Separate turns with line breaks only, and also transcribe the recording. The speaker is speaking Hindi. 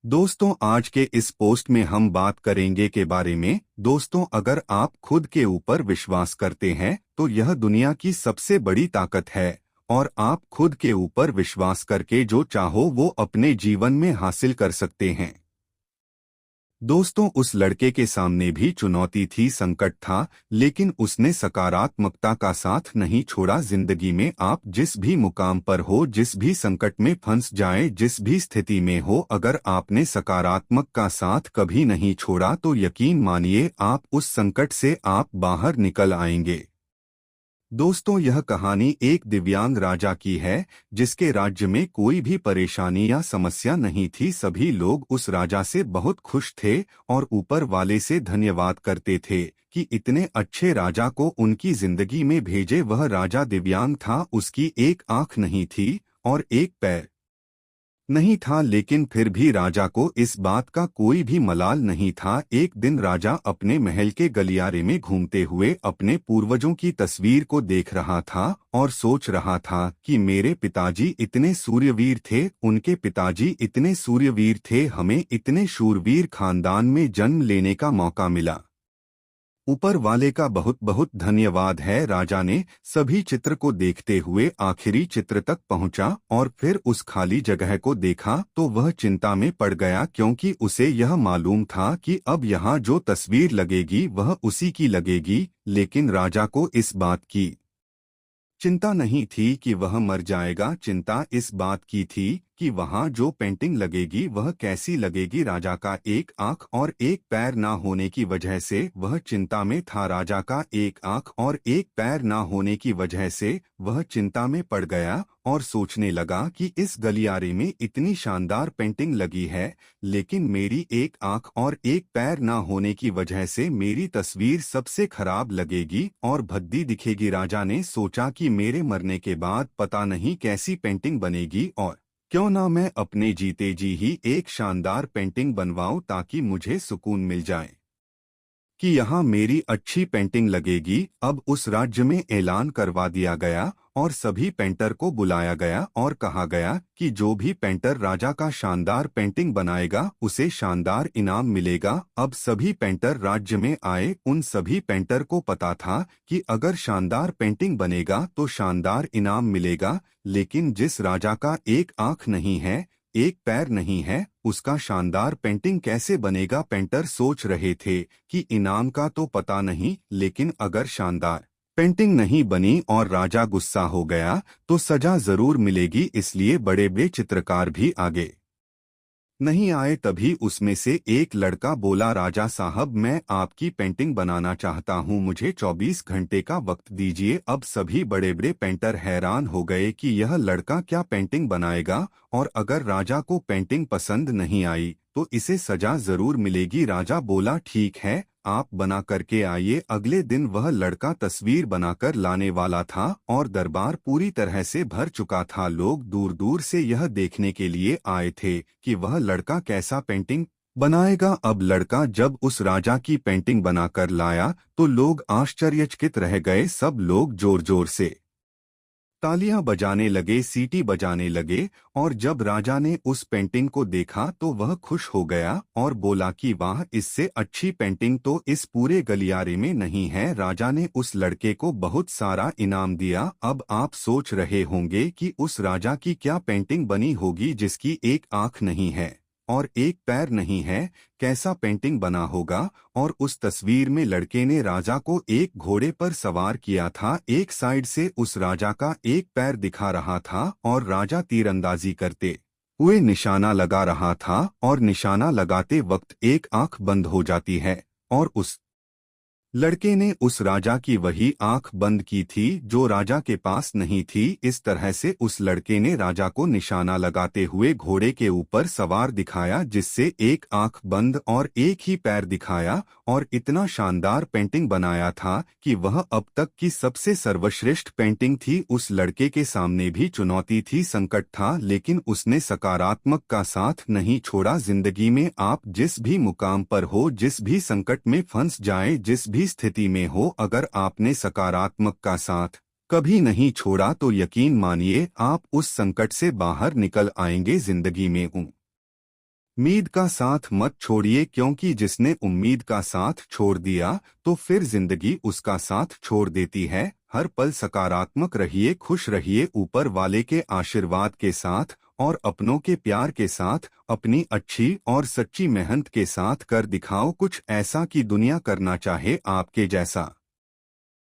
दोस्तों, आज के इस पोस्ट में हम बात करेंगे के बारे में। दोस्तों, अगर आप खुद के ऊपर विश्वास करते हैं तो यह दुनिया की सबसे बड़ी ताकत है और आप खुद के ऊपर विश्वास करके जो चाहो वो अपने जीवन में हासिल कर सकते हैं। दोस्तों, उस लड़के के सामने भी चुनौती थी, संकट था, लेकिन उसने सकारात्मकता का साथ नहीं छोड़ा। जिंदगी में आप जिस भी मुकाम पर हो, जिस भी संकट में फंस जाए, जिस भी स्थिति में हो, अगर आपने सकारात्मक का साथ कभी नहीं छोड़ा तो यकीन मानिए आप उस संकट से आप बाहर निकल आएंगे। दोस्तों, यह कहानी एक दिव्यांग राजा की है जिसके राज्य में कोई भी परेशानी या समस्या नहीं थी। सभी लोग उस राजा से बहुत खुश थे और ऊपर वाले से धन्यवाद करते थे कि इतने अच्छे राजा को उनकी जिंदगी में भेजे। वह राजा दिव्यांग था, उसकी एक आंख नहीं थी और एक पैर नहीं था, लेकिन फिर भी राजा को इस बात का कोई भी मलाल नहीं था। एक दिन राजा अपने महल के गलियारे में घूमते हुए अपने पूर्वजों की तस्वीर को देख रहा था और सोच रहा था कि मेरे पिताजी इतने सूर्यवीर थे, उनके पिताजी इतने सूर्यवीर थे, हमें इतने शूरवीर खानदान में जन्म लेने का मौका मिला। ऊपर वाले का बहुत बहुत धन्यवाद है। राजा ने सभी चित्र को देखते हुए आखिरी चित्र तक पहुंचा और फिर उस खाली जगह को देखा तो वह चिंता में पड़ गया, क्योंकि उसे यह मालूम था कि अब यहाँ जो तस्वीर लगेगी वह उसी की लगेगी। लेकिन राजा को इस बात की चिंता नहीं थी कि वह मर जाएगा, चिंता इस बात की थी कि वहाँ जो पेंटिंग लगेगी वह कैसी लगेगी। राजा का एक आंख और एक पैर ना होने की वजह से वह चिंता में था। राजा का एक आंख और एक पैर ना होने की वजह से वह चिंता में पड़ गया और सोचने लगा कि इस गलियारे में इतनी शानदार पेंटिंग लगी है, लेकिन मेरी एक आंख और एक पैर ना होने की वजह से मेरी तस्वीर सबसे खराब लगेगी और भद्दी दिखेगी। राजा ने सोचा कि मेरे मरने के बाद पता नहीं कैसी पेंटिंग बनेगी, और क्यों ना मैं अपने जीते जी ही एक शानदार पेंटिंग बनवाऊं ताकि मुझे सुकून मिल जाए कि यहाँ मेरी अच्छी पेंटिंग लगेगी। अब उस राज्य में ऐलान करवा दिया गया और सभी पेंटर को बुलाया गया और कहा गया कि जो भी पेंटर राजा का शानदार पेंटिंग बनाएगा उसे शानदार इनाम मिलेगा। अब सभी पेंटर राज्य में आए। उन सभी पेंटर को पता था कि अगर शानदार पेंटिंग बनेगा तो शानदार इनाम मिलेगा, लेकिन जिस राजा का एक आंख नहीं है, एक पैर नहीं है, उसका शानदार पेंटिंग कैसे बनेगा। पेंटर सोच रहे थे कि इनाम का तो पता नहीं, लेकिन अगर शानदार पेंटिंग नहीं बनी और राजा गुस्सा हो गया तो सजा जरूर मिलेगी। इसलिए बड़े बड़े चित्रकार भी आगे नहीं आए। तभी उसमें से एक लड़का बोला, राजा साहब, मैं आपकी पेंटिंग बनाना चाहता हूं, मुझे 24 घंटे का वक्त दीजिए। अब सभी बड़े बड़े पेंटर हैरान हो गए कि यह लड़का क्या पेंटिंग बनाएगा और अगर राजा को पेंटिंग पसंद नहीं आई तो इसे सजा जरूर मिलेगी। राजा बोला, ठीक है, आप बना करके आइए। अगले दिन वह लड़का तस्वीर बनाकर लाने वाला था और दरबार पूरी तरह से भर चुका था। लोग दूर दूर से यह देखने के लिए आए थे कि वह लड़का कैसा पेंटिंग बनाएगा। अब लड़का जब उस राजा की पेंटिंग बनाकर लाया तो लोग आश्चर्यचकित रह गए। सब लोग जोर जोर से तालियां बजाने लगे, सीटी बजाने लगे, और जब राजा ने उस पेंटिंग को देखा तो वह खुश हो गया और बोला कि वाह, इससे अच्छी पेंटिंग तो इस पूरे गलियारे में नहीं है। राजा ने उस लड़के को बहुत सारा इनाम दिया। अब आप सोच रहे होंगे कि उस राजा की क्या पेंटिंग बनी होगी जिसकी एक आंख नहीं है और एक पैर नहीं है, कैसा पेंटिंग बना होगा। और उस तस्वीर में लड़के ने राजा को एक घोड़े पर सवार किया था। एक साइड से उस राजा का एक पैर दिखा रहा था और राजा तीरंदाजी करते हुए निशाना लगा रहा था, और निशाना लगाते वक्त एक आंख बंद हो जाती है, और उस लड़के ने उस राजा की वही आंख बंद की थी जो राजा के पास नहीं थी। इस तरह से उस लड़के ने राजा को निशाना लगाते हुए घोड़े के ऊपर सवार दिखाया, जिससे एक आंख बंद और एक ही पैर दिखाया, और इतना शानदार पेंटिंग बनाया था कि वह अब तक की सबसे सर्वश्रेष्ठ पेंटिंग थी। उस लड़के के सामने भी चुनौती थी, संकट था, लेकिन उसने सकारात्मक का साथ नहीं छोड़ा। जिंदगी में आप जिस भी मुकाम पर हो, जिस भी संकट में फंस जाए, जिस भी स्थिति में हो, अगर आपने सकारात्मक का साथ कभी नहीं छोड़ा तो यकीन मानिए आप उस संकट से बाहर निकल आएंगे। जिंदगी में उम्मीद का साथ मत छोड़िए, क्योंकि जिसने उम्मीद का साथ छोड़ दिया तो फिर जिंदगी उसका साथ छोड़ देती है। हर पल सकारात्मक रहिए, खुश रहिए, ऊपर वाले के आशीर्वाद के साथ और अपनों के प्यार के साथ, अपनी अच्छी और सच्ची मेहनत के साथ कर दिखाओ कुछ ऐसा कि दुनिया करना चाहे आपके जैसा।